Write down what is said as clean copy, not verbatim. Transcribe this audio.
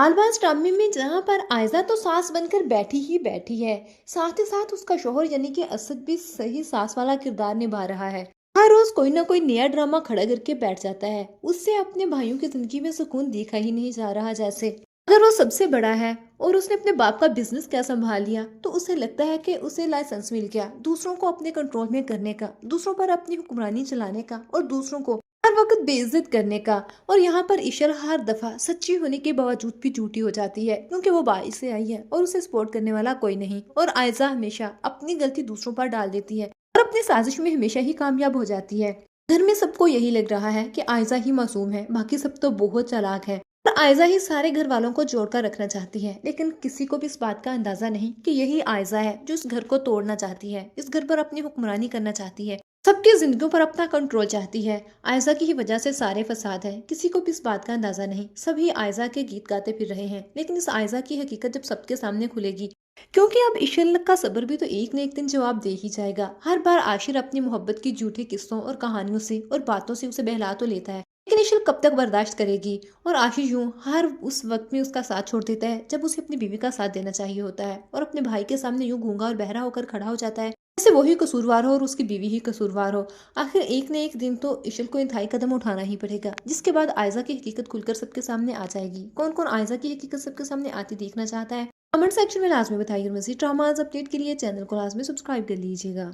चालबाज ड्रामे में जहां पर आयजा तो सास बनकर बैठी ही बैठी है, साथ ही साथ उसका शोहर यानी कि असद भी सही सास वाला किरदार निभा रहा है। हर रोज कोई ना कोई नया ड्रामा खड़ा करके बैठ जाता है। उससे अपने भाइयों की जिंदगी में सुकून देखा ही नहीं जा रहा। जैसे अगर वो सबसे बड़ा है और उसने अपने बाप का बिजनेस क्या संभाल लिया, तो उसे लगता है कि उसे लाइसेंस मिल गया दूसरों को अपने कंट्रोल में करने का, दूसरों पर अपनी हुक्मरानी चलाने का और दूसरों को हर वक्त बेइज्जत करने का। और यहाँ पर ईशर हर दफा सच्ची होने के बावजूद भी झूठी हो जाती है, क्योंकि वो बाहर से आई है और उसे सपोर्ट करने वाला कोई नहीं। और आयजा हमेशा अपनी गलती दूसरों पर डाल देती है और अपनी साजिश में हमेशा ही कामयाब हो जाती है। घर में सबको यही लग रहा है कि आयजा ही मासूम है, बाकी सब तो बहुत चालाक है और आयजा ही सारे घर वालों को जोड़कर रखना चाहती है। लेकिन किसी को भी इस बात का अंदाजा नहीं कि यही आयजा है जो इस घर को तोड़ना चाहती है, इस घर पर अपनी हुक्मरानी करना चाहती है, सबकी जिंदगियों पर अपना कंट्रोल चाहती है। आयजा की ही वजह से सारे फसाद है, किसी को भी इस बात का अंदाजा नहीं। सभी आयजा के गीत गाते फिर रहे हैं, लेकिन इस आयजा की हकीकत जब सबके सामने खुलेगी, क्योंकि अब इशल का सब्र भी तो एक न एक दिन जवाब दे ही जाएगा। हर बार आशिर अपनी मोहब्बत की झूठे किस्सों और कहानियों से और बातों से उसे बहला तो लेता है, लेकिन इशल कब तक बर्दाश्त करेगी। और आशिर यूं हर उस वक्त में उसका साथ छोड़ देता है जब उसे अपनी बीवी का साथ देना चाहिए होता है, और अपने भाई के सामने यूं गूंगा और बहरा होकर खड़ा हो जाता है जैसे वही कसूरवार हो और उसकी बीवी ही कसूरवार हो। आखिर एक न एक दिन तो इशल को इंतहाई कदम उठाना ही पड़ेगा, जिसके बाद आयजा की हकीकत खुलकर सबके सामने आ जाएगी। कौन कौन आयजा की हकीकत सबके सामने आती देखना चाहता है, कमेंट सेक्शन में लाजमी बताइए। मज़ीद ड्रामाज अपडेट के लिए चैनल को लाजमी सब्सक्राइब कर लीजिएगा।